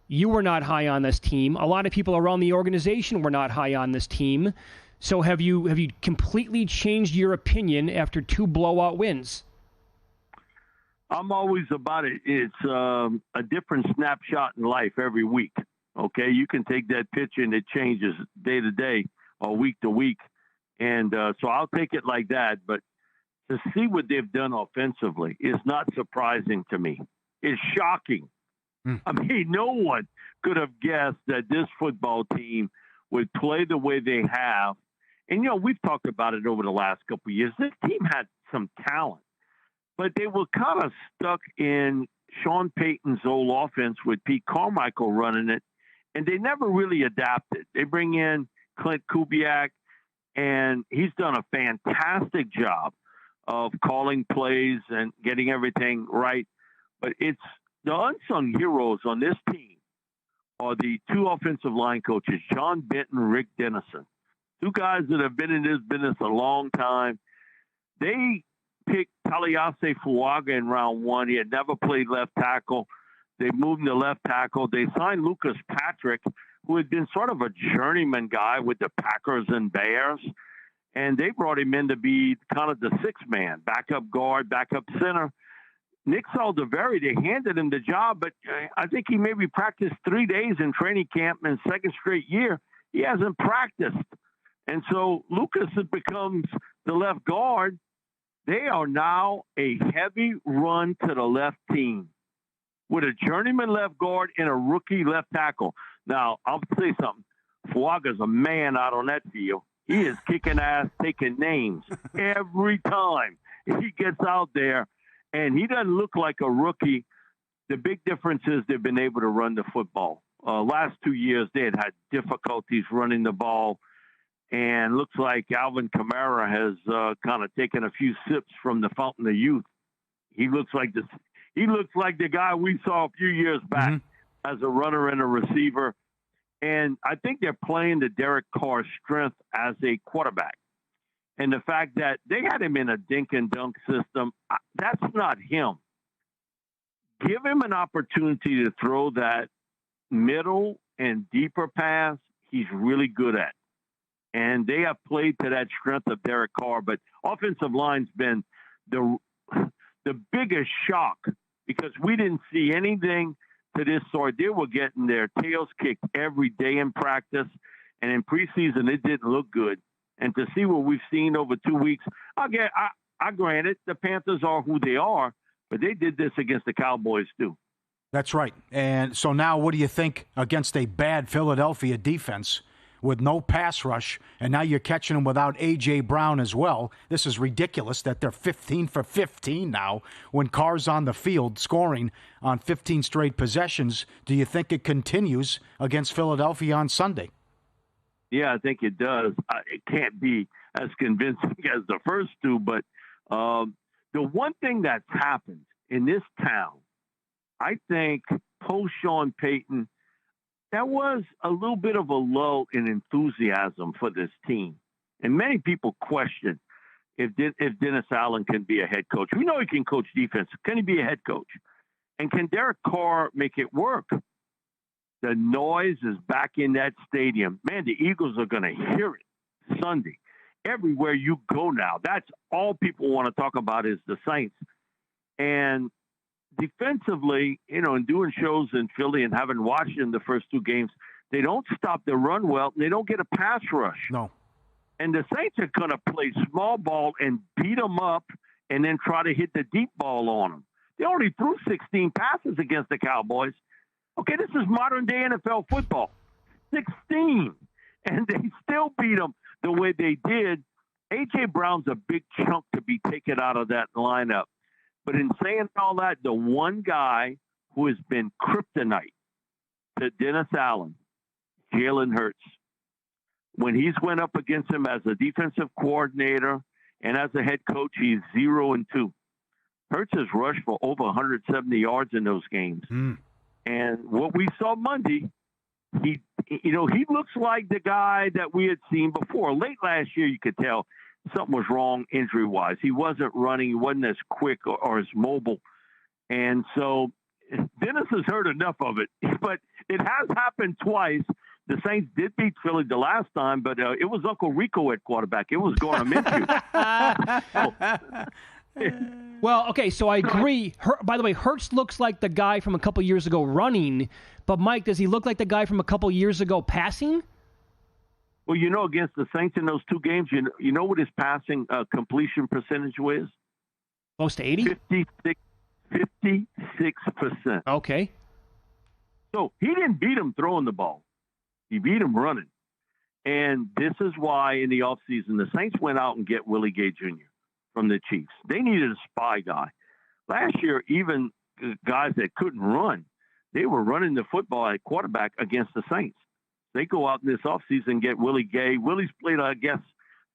you were not high on this team. A lot of people around the organization were not high on this team. So have you completely changed your opinion after 2 blowout wins? I'm always about it. It's a different snapshot in life every week. Okay, you can take that pitch and it changes day to day or week to week, and so I'll take it like that. But to see what they've done offensively is not surprising to me. It's shocking. I mean, no one could have guessed that this football team would play the way they have. And, you know, we've talked about it over the last couple of years. This team had some talent, but they were kind of stuck in Sean Payton's old offense with Pete Carmichael running it, and they never really adapted. They bring in Clint Kubiak, and he's done a fantastic job of calling plays and getting everything right. But it's the unsung heroes on this team are the 2 offensive line coaches, John Benton, Rick Dennison, 2 guys that have been in this business a long time. They picked Taliase Fuaga in round 1. He had never played left tackle. They moved him to left tackle. They signed Lucas Patrick, who had been sort of a journeyman guy with the Packers and Bears. And they brought him in to be kind of the 6th man, backup guard, backup center. Nick Saldiveri, they handed him the job, but I think he maybe practiced 3 days in training camp in 2nd straight year. He hasn't practiced. And so Lucas becomes the left guard. They are now a heavy run to the left team with a journeyman left guard and a rookie left tackle. Now, I'll say something. Fuaga's a man out on that field. He is kicking ass, taking names every time he gets out there, and he doesn't look like a rookie. The big difference is they've been able to run the football. Last 2 years, they had difficulties running the ball, and looks like Alvin Kamara has kind of taken a few sips from the fountain of youth. He looks like the guy we saw a few years back as a runner and a receiver. And I think they're playing to Derek Carr's strength as a quarterback. And the fact that they had him in a dink and dunk system, that's not him. Give him an opportunity to throw that middle and deeper pass he's really good at. And they have played to that strength of Derek Carr. But offensive line's been the biggest shock because we didn't see anything to this sort. They were getting their tails kicked every day in practice, and in preseason it didn't look good. And to see what we've seen over 2 weeks, I grant it, the Panthers are who they are, but they did this against the Cowboys too. That's right. And so now what do you think against a bad Philadelphia defense with no pass rush, and now you're catching them without A.J. Brown as well? This is ridiculous that they're 15 for 15 now when Carr's on the field scoring on 15 straight possessions. Do you think it continues against Philadelphia on Sunday? Yeah, I think it does. It can't be as convincing as the first 2, but the one thing that's happened in this town, I think post Sean Payton, there was a little bit of a lull in enthusiasm for this team. And many people question if Dennis Allen can be a head coach. We know he can coach defense. Can he be a head coach? And can Derek Carr make it work? The noise is back in that stadium. Man, the Eagles are going to hear it Sunday. Everywhere you go now, that's all people want to talk about is the Saints. And defensively, you know, in doing shows in Philly and having watched in the first 2 games, they don't stop the run well, and they don't get a pass rush. No. And the Saints are going to play small ball and beat them up and then try to hit the deep ball on them. They already threw 16 passes against the Cowboys. Okay, this is modern-day NFL football. 16. And they still beat them. the way they did, A.J. Brown's a big chunk to be taken out of that lineup. But in saying all that, the one guy who has been kryptonite to Dennis Allen, Jalen Hurts, when he's went up against him as a defensive coordinator and as a head coach, he's 0-2. Hurts has rushed for over 170 yards in those games. And what we saw Monday, he looks like the guy that we had seen before. Late last year, you could tell something was wrong injury-wise. He wasn't running. He wasn't as quick or as mobile. And so Dennis has heard enough of it. But it has happened twice. The Saints did beat Philly the last time, but it was Uncle Rico at quarterback. It was Gardner Minshew. Well, okay, so I agree. By the way, Hurts looks like the guy from a couple years ago running, but Mike, does he look like the guy from a couple years ago passing? Well, against the Saints in those two games, you know what his passing completion percentage was? Close to 80? 56%. Okay. So he didn't beat him throwing the ball. He beat him running. And this is why in the offseason, the Saints went out and get Willie Gay Jr. from the Chiefs. They needed a spy guy. Last year, even guys that couldn't run, they were running the football at quarterback against the Saints. They go out in this offseason and get Willie Gay. Willie's played, I guess,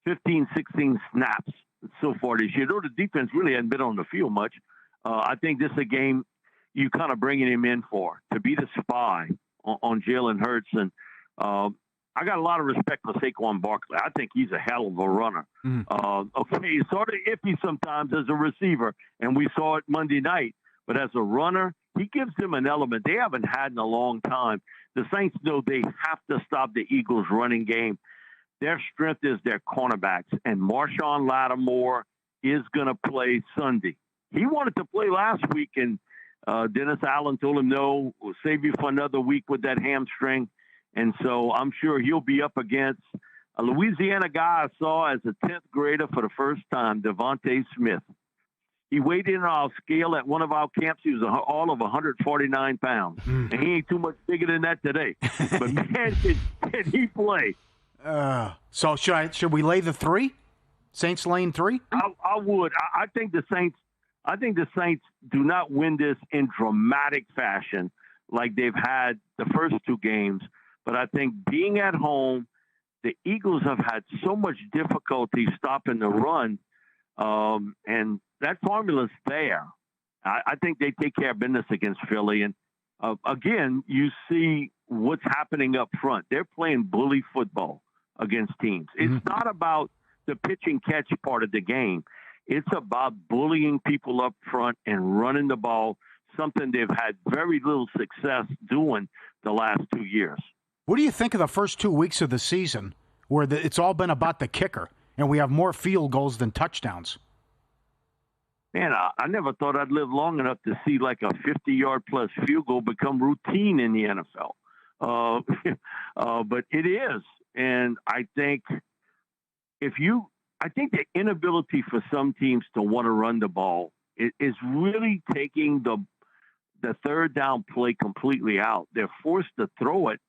15, 16 snaps so far this year. Though the defense really hadn't been on the field much. I think this is a game you kind of bringing him in for, to be the spy on Jalen Hurts. And I got a lot of respect for Saquon Barkley. I think he's a hell of a runner. Okay, he's sort of iffy sometimes as a receiver, and we saw it Monday night. But as a runner, he gives them an element they haven't had in a long time. The Saints know they have to stop the Eagles' running game. Their strength is their cornerbacks, and Marshawn Lattimore is going to play Sunday. He wanted to play last week, and Dennis Allen told him, no, we'll save you for another week with that hamstring. And so I'm sure he'll be up against a Louisiana guy I saw as a 10th grader for the first time, Devontae Smith. He weighed in on our scale at one of our camps. He was all of 149 pounds. And he ain't too much bigger than that today. But, man, can he play? So should we lay the 3? Saints laying 3? I would. I think the Saints do not win this in dramatic fashion like they've had the first two games. But I think being at home, the Eagles have had so much difficulty stopping the run, and that formula's there. I think they take care of business against Philly. And, again, you see what's happening up front. They're playing bully football against teams. It's not about the pitch and catch part of the game. It's about bullying people up front and running the ball, something they've had very little success doing the last 2 years. What do you think of the first 2 weeks of the season where it's all been about the kicker and we have more field goals than touchdowns? Man, I never thought I'd live long enough to see like a 50-yard plus field goal become routine in the NFL. But it is. And I think the inability for some teams to want to run the ball is really taking the third down play completely out. They're forced to throw it.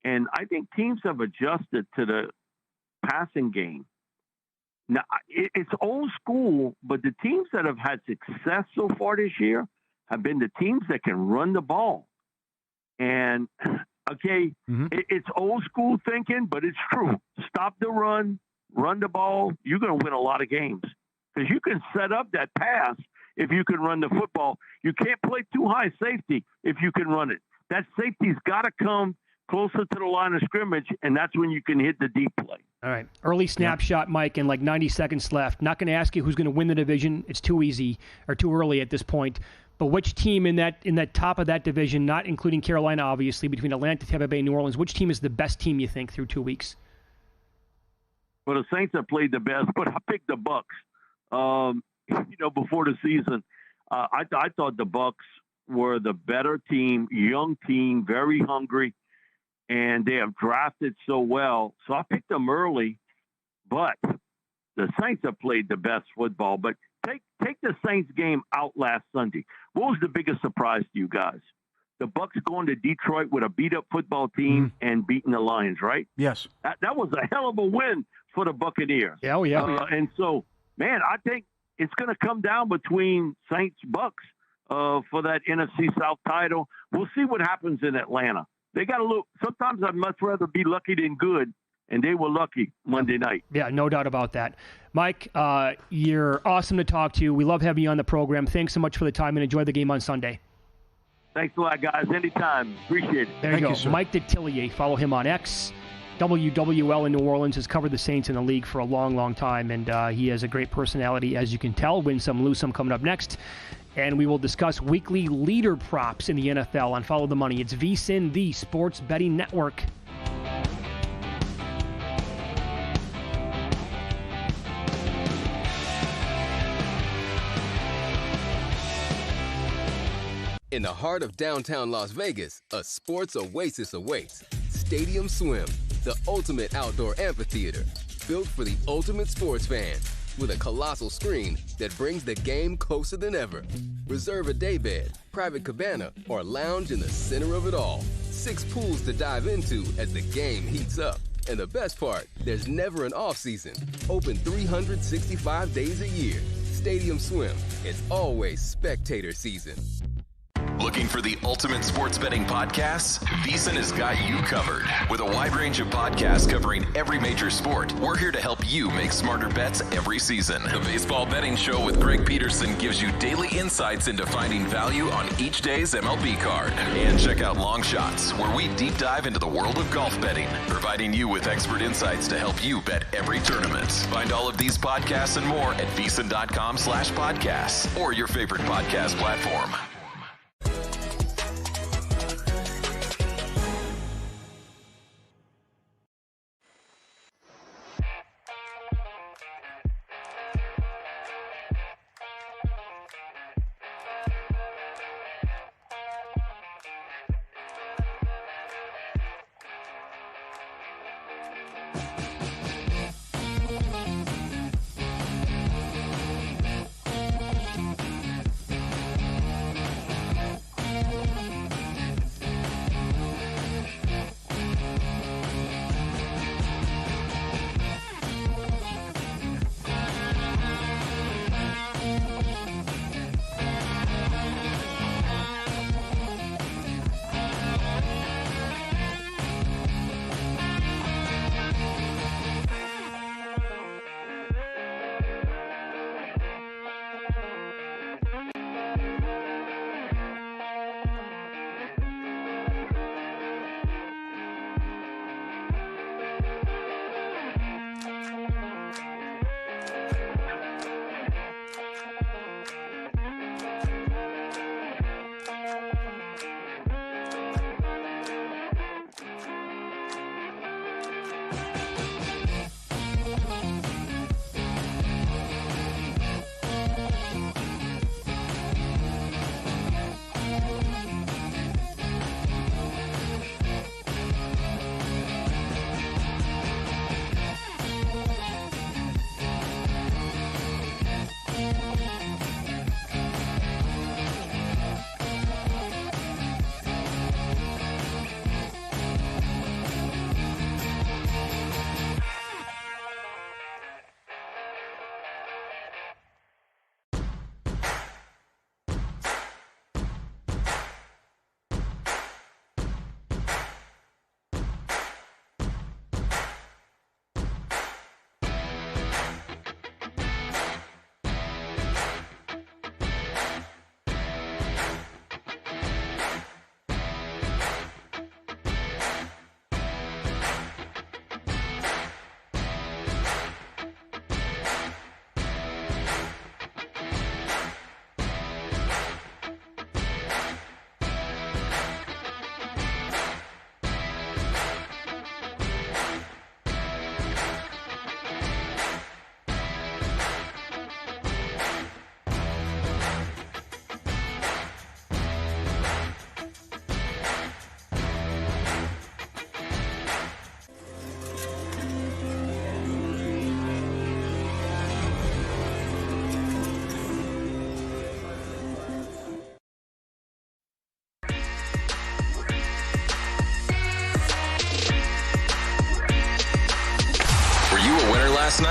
And I think teams have adjusted to the passing game. Now, it's old school, but the teams that have had success so far this year have been the teams that can run the ball. And, okay, it's old school thinking, but it's true. Stop the run the ball, you're going to win a lot of games. Because you can set up that pass if you can run the football. You can't play too high safety if you can run it. That safety's got to come closer to the line of scrimmage, and that's when you can hit the deep play. All right. Early snapshot, Mike, and like 90 seconds left. Not going to ask you who's going to win the division. It's too easy or too early at this point. But which team in that top of that division, not including Carolina, obviously, between Atlanta, Tampa Bay, New Orleans, which team is the best team you think through 2 weeks? Well, the Saints have played the best, but I picked the Bucks. Before the season, I thought the Bucks were the better team, young team, very hungry, and they have drafted so well. So I picked them early, but the Saints have played the best football. But take the Saints game out last Sunday. What was the biggest surprise to you guys? The Bucks going to Detroit with a beat-up football team and beating the Lions, right? Yes. That was a hell of a win for the Buccaneers. Yeah, oh, yeah. And so, man, I think it's going to come down between Saints-Bucks for that NFC South title. We'll see what happens in Atlanta. They got to look. Sometimes I'd much rather be lucky than good, and they were lucky Monday night. Yeah, no doubt about that. Mike, you're awesome to talk to. We love having you on the program. Thanks so much for the time, and enjoy the game on Sunday. Thanks a lot, guys. Anytime. Appreciate it. There you go. Mike Detillier. Follow him on X. WWL in New Orleans, has covered the Saints in the league for a long, long time, and he has a great personality, as you can tell. Win some, lose some coming up next. And we will discuss weekly leader props in the NFL on Follow the Money. It's VSiN, the Sports Betting Network. In the heart of downtown Las Vegas, a sports oasis awaits. Stadium Swim, the ultimate outdoor amphitheater, built for the ultimate sports fan, with a colossal screen that brings the game closer than ever. Reserve a daybed, private cabana, or lounge in the center of it all. 6 pools to dive into as the game heats up. And the best part, there's never an off-season. Open 365 days a year. Stadium Swim, it's always spectator season. Looking for the ultimate sports betting podcasts? VSiN has got you covered. With a wide range of podcasts covering every major sport, we're here to help you make smarter bets every season. The Baseball Betting Show with Greg Peterson gives you daily insights into finding value on each day's MLB card. And check out Long Shots, where we deep dive into the world of golf betting, providing you with expert insights to help you bet every tournament. Find all of these podcasts and more at VSiN.com/podcasts or your favorite podcast platform.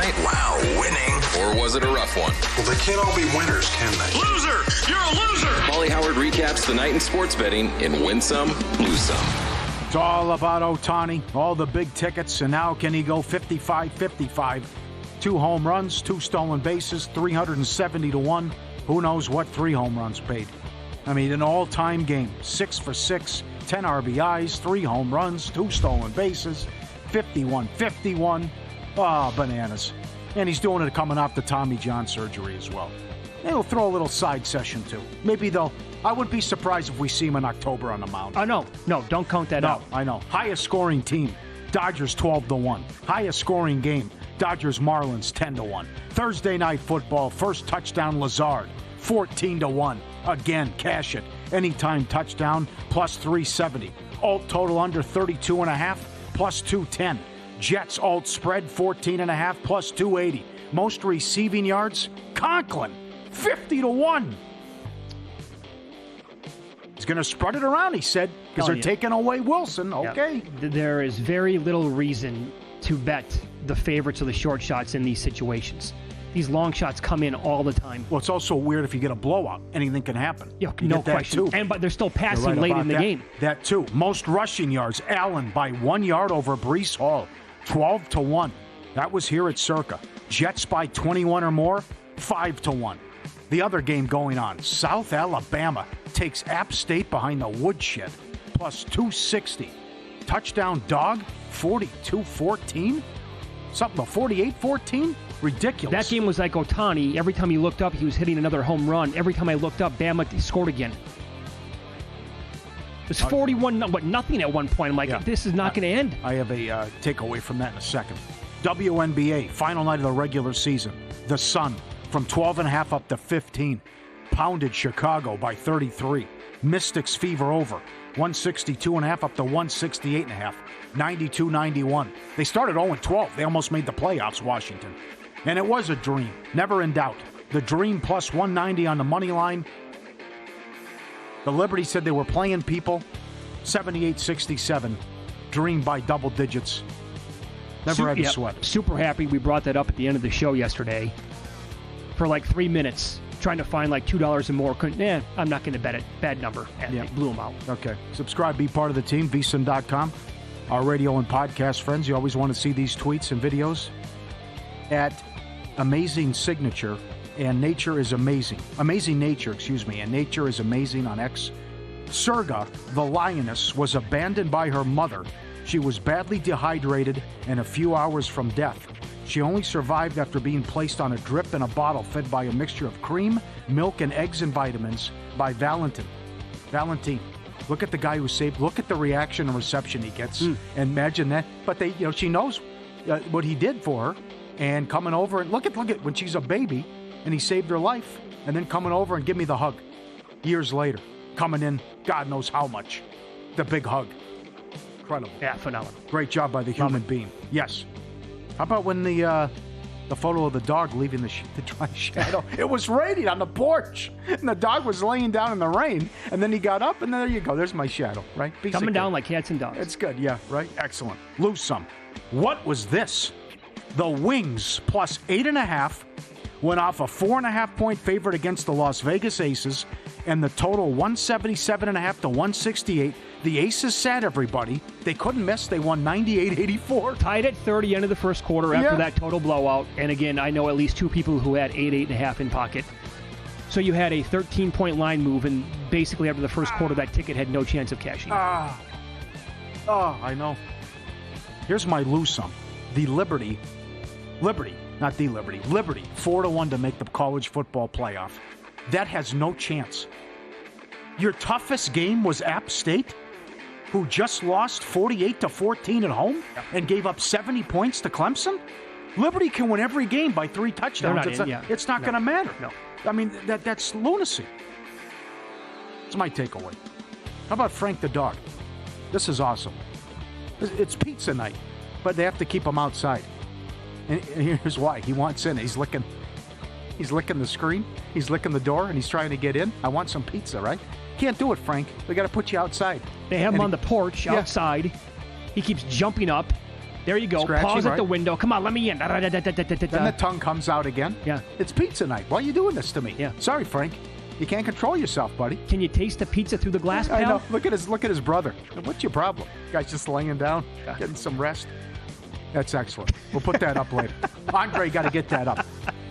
night? Wow, winning. Or was it a rough one? Well, they can't all be winners, can they? Loser! You're a loser! Pauly Howard recaps the night in sports betting in Win Some, Lose Some. It's all about Ohtani, all the big tickets, and now can he go 55-55? 2 home runs, 2 stolen bases, 370-1. Who knows what 3 home runs paid? I mean, an all-time game, 6 for 6, 10 RBIs, 3 home runs, 2 stolen bases, 51-51. Oh, bananas. And he's doing it coming off the Tommy John surgery as well. And he'll throw a little side session, too. Maybe I wouldn't be surprised if we see him in October on the mound. No, don't count that out. I know. Highest scoring team, Dodgers 12-1. Highest scoring game, Dodgers Marlins 10-1. Thursday night football, first touchdown Lazard 14-1. Again, cash it. Anytime touchdown plus 370. Alt total under 32.5 plus 210. Jets alt spread 14.5 plus 280. Most receiving yards, Conklin 50-1. He's going to spread it around, he said, because they're taking away Wilson. Okay. Yep. There is very little reason to bet the favorites or the short shots in these situations. These long shots come in all the time. Well, it's also weird if you get a blowout. Anything can happen. Yeah, no question. But they're still passing late in the game. That too. Most rushing yards, Allen by 1 yard over Breece Hall, 12-1. That was here at Circa. Jets by 21 or more, 5-1. The other game going on, South Alabama takes App State behind the woodshed, plus 260. Touchdown dog, 42-14? Something, 48-14? Ridiculous. That game was like Ohtani. Every time he looked up, he was hitting another home run. Every time I looked up, Bama scored again. It was 41-nothing at one point. I'm like, this is not going to end. I have a takeaway from that in a second. WNBA, final night of the regular season. The Sun, from 12.5 up to 15. Pounded Chicago by 33. Mystics fever over. 162.5 up to 168.5. 92-91. They started 0-12. They almost made the playoffs, Washington. And it was a dream. Never in doubt. The Dream plus 190 on the money line. The Liberty said they were playing people. 78-67. Dream by double digits. Never had to sweat. Super happy we brought that up at the end of the show yesterday. For like 3 minutes, trying to find like $2 and more. I'm not going to bet it. Bad number. And they blew them out. Okay. Subscribe, be part of the team, VSiN.com. Our radio and podcast friends, you always want to see these tweets and videos at Amazing Signature and Nature is Amazing. Amazing Nature, and Nature is Amazing on X. Serga, the lioness, was abandoned by her mother. She was badly dehydrated and a few hours from death. She only survived after being placed on a drip in a bottle fed by a mixture of cream, milk, and eggs and vitamins by Valentine. Look at the guy who saved. Look at the reaction and reception he gets. And imagine that. But she knows what he did for her, and coming over and look at when she's a baby, and he saved her life, and then coming over and give me the hug. Years later, coming in, God knows how much, the big hug. Incredible. Yeah, phenomenal. Great job by the human being. Yes. How about when the photo of the dog leaving the dry shadow? It was raining on the porch, and the dog was laying down in the rain, and then he got up, and there you go. There's my shadow, right? Coming down like cats and dogs. It's good, yeah, right? Excellent. Lose some. What was this? The Wings plus 8.5 went off a 4.5-point favorite against the Las Vegas Aces, and the total 177.5 to 168. The Aces sat everybody. They couldn't miss. They won 98-84. Tied at 30 end of the first quarter after that total blowout. And again, I know at least 2 people who had 8.5 in pocket. So you had a 13-point line move, and basically after the first quarter, that ticket had no chance of cashing. I know. Here's my lose some. The Liberty, not the Liberty, 4-1 to make the college football playoff. That has no chance. Your toughest game was App State, who just lost 48-14 at home and gave up 70 points to Clemson. Liberty can win every game by 3 touchdowns. It's not going to matter. No. I mean, that's lunacy. It's my takeaway. How about Frank the dog? This is awesome. It's pizza night, but they have to keep him outside. And here's why. He wants in. He's licking the screen. He's licking the door, and he's trying to get in. I want some pizza, right? Can't do it, Frank. We got to put you outside. They have him on the porch outside. He keeps jumping up. There you go. Scratchy, Pause right? at the window. Come on, let me in. Then the tongue comes out again. Yeah. It's pizza night. Why are you doing this to me? Yeah. Sorry, Frank. You can't control yourself, buddy. Can you taste the pizza through the glass, pal? I know. Look at his brother. What's your problem? Guy's just laying down, getting some rest. That's excellent. We'll put that up later. Andre got to get that up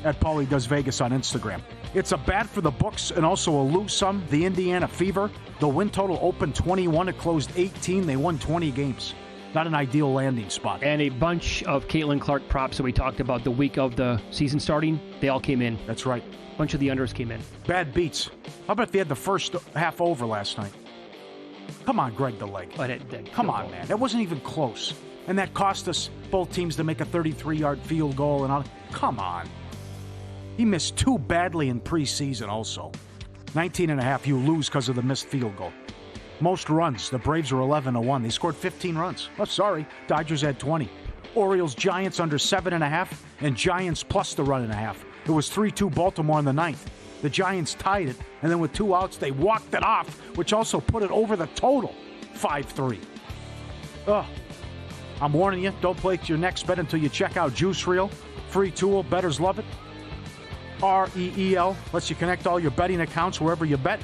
at Pauly Does Vegas on Instagram. It's a bad for the books and also a lose some. The Indiana Fever. The win total opened 21. It closed 18. They won 20 games. Not an ideal landing spot. And a bunch of Caitlin Clark props that we talked about the week of the season starting, they all came in. That's right. A bunch of the unders came in. Bad beats. How about if they had the first half over last night? Come on, Greg the leg. Come on, man. That wasn't even close. And that cost us both teams to make a 33-yard field goal and all. Come on. He missed 2 badly in preseason also. 19.5, you lose because of the missed field goal. Most runs, the Braves were 11-1. They scored 15 runs. Oh, sorry, Dodgers had 20. Orioles, Giants under 7.5, and Giants plus the run and a half. It was 3-2 Baltimore in the 9th. The Giants tied it, and then with 2 outs, they walked it off, which also put it over the total, 5-3. Ugh. I'm warning you, don't place your next bet until you check out Juice Reel. Free tool, bettors love it. REEL lets you connect all your betting accounts wherever you bet.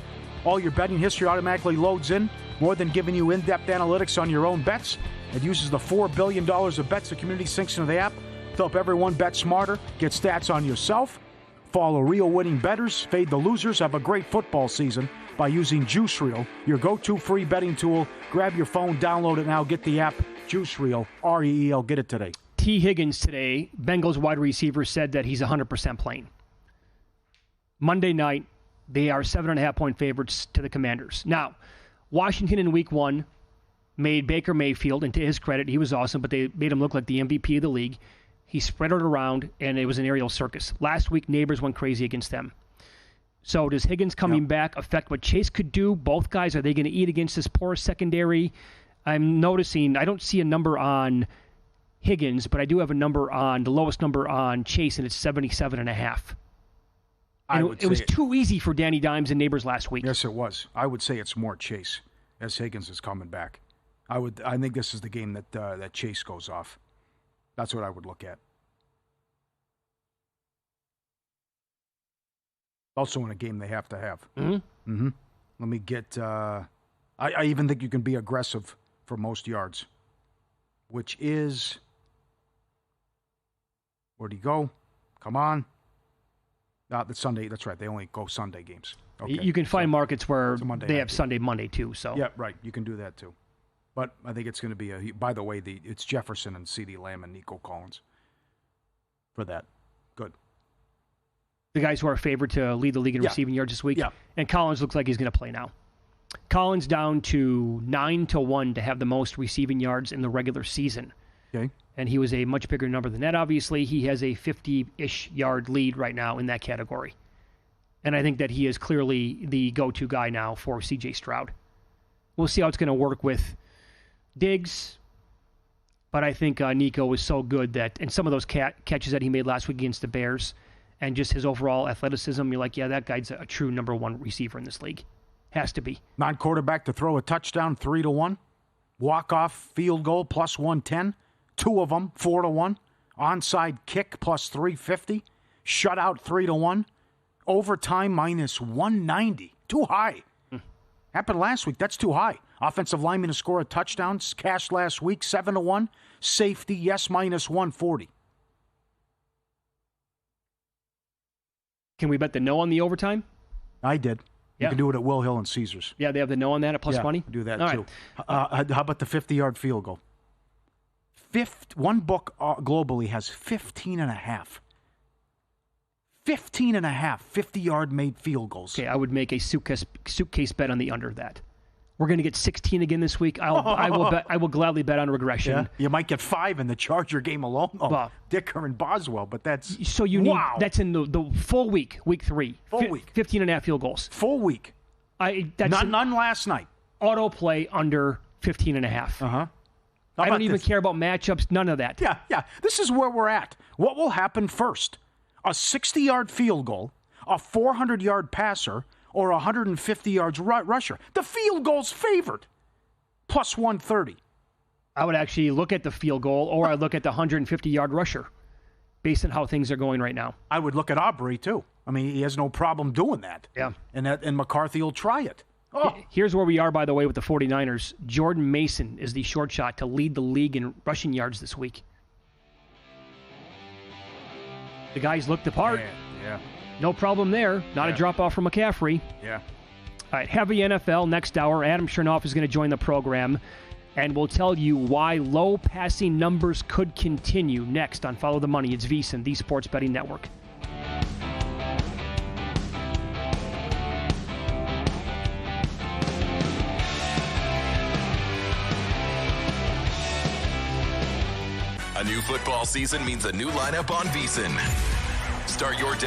All your betting history automatically loads in, more than giving you in-depth analytics on your own bets. It uses the $4 billion of bets the community sinks into the app to help everyone bet smarter, get stats on yourself, follow real winning bettors, fade the losers, have a great football season by using Juice Reel, your go-to free betting tool. Grab your phone, download it now, get the app, Juice Reel, REEL, get it today. T. Higgins today, Bengals wide receiver, said that he's 100% playing. Monday night, they are 7.5-point favorites to the Commanders. Now, Washington in week 1 made Baker Mayfield, and to his credit, he was awesome, but they made him look like the MVP of the league. He spread it around, and it was an aerial circus. Last week, neighbors went crazy against them. So does Higgins coming back affect what Chase could do? Both guys, are they going to eat against this poor secondary? I'm noticing, I don't see a number on Higgins, but I do have a number on, the lowest number on Chase, and it's 77.5. It was too easy for Danny Dimes and neighbors last week. Yes, it was. I would say it's more Chase as Higgins is coming back. I think this is the game that Chase goes off. That's what I would look at. Also in a game they have to have. Mm-hmm. Mm-hmm. Let me get... I even think you can be aggressive for most yards, which is... Where'd he go? Come on. That's Sunday. That's right. They only go Sunday games. Okay. You can find markets where they have game. Sunday, Monday too. So yeah, right. You can do that too. But I think it's going to be by the way, it's Jefferson and CeeDee Lamb and Nico Collins for that. Good. The guys who are favored to lead the league in receiving yards this week. Yeah. And Collins looks like he's going to play now. Collins down to 9-1 to have the most receiving yards in the regular season. Okay. And he was a much bigger number than that. Obviously, he has a 50-ish yard lead right now in that category. And I think that he is clearly the go-to guy now for C.J. Stroud. We'll see how it's going to work with Diggs. But I think Nico was so good that, and some of those catches that he made last week against the Bears, and just his overall athleticism, you're like, yeah, that guy's a true number 1 receiver in this league. Has to be. Non-quarterback to throw a touchdown, 3-1. Walk-off field goal, plus 110. 2 of them, 4-1. Onside kick, plus 350. Shutout, 3-1. Overtime, minus 190. Too high. Happened last week. That's too high. Offensive lineman to score a touchdown. Cash last week, 7-1. Safety, yes, minus 140. Can we bet the no on the overtime? I did. You Yeah. can do it at Will Hill and Caesars. Yeah, they have the no on that at plus money? Do that All too. right. How about the 50-yard field goal? One book globally has 15.5. 15.5 50-yard made field goals. Okay, I would make a suitcase bet on the under that. We're going to get 16 again this week. I will gladly bet on regression. Yeah, you might get 5 in the Charger game alone. Oh, Dicker and Boswell, but that's so you need that's in the full week, week 3. Full week. 15.5 field goals. Full week. None last night. Auto play under 15.5. Uh-huh. I don't even care about matchups, none of that. Yeah. This is where we're at. What will happen first? A 60-yard field goal, a 400-yard passer, or 150 yards rusher? The field goal's favored. Plus 130. I would actually look at the field goal, or I'd look at the 150-yard rusher based on how things are going right now. I would look at Aubrey, too. I mean, he has no problem doing that. Yeah. And McCarthy will try it. Oh. Here's where we are, by the way, with the 49ers. Jordan Mason is the short shot to lead the league in rushing yards this week. The guys looked the part. Yeah. No problem there. Not a drop-off from McCaffrey. Yeah. All right, heavy NFL next hour. Adam Chernoff is going to join the program, and we'll tell you why low passing numbers could continue next on Follow the Money. It's VSiN, the Sports Betting Network. A new football season means a new lineup on VSiN. Start your day